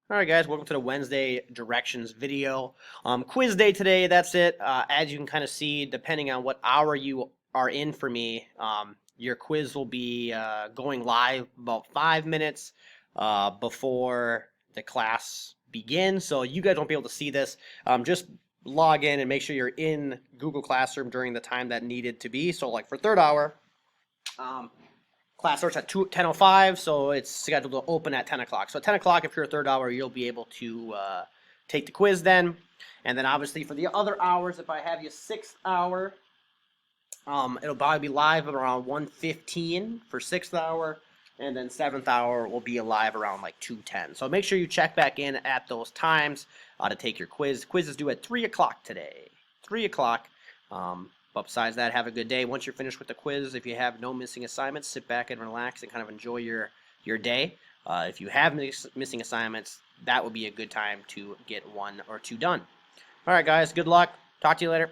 Alright guys, welcome to the Wednesday directions video. Quiz day today, that's it. As you can kind of see, depending on what hour you are in for me, your quiz will be going live about 5 minutes before the class begins. So you guys won't be able to see this. Just log in and make sure you're in Google Classroom during the time that needed to be. So like for third hour, um, class starts at 10:05, so it's scheduled to open at 10 o'clock. So at 10 o'clock, if you're a third hour, you'll be able to take the quiz then. And then obviously for the other hours, if I have you sixth hour, it'll probably be live around 1:15 for sixth hour. And then seventh hour will be live around like 2:10. So make sure you check back in at those times to take your quiz. Quiz is due at 3 o'clock today. 3 o'clock. But besides that, have a good day. Once you're finished with the quiz, if you have no missing assignments, sit back and relax and kind of enjoy your day. If you have missing assignments, that would be a good time to get one or two done. All right, guys, good luck. Talk to you later.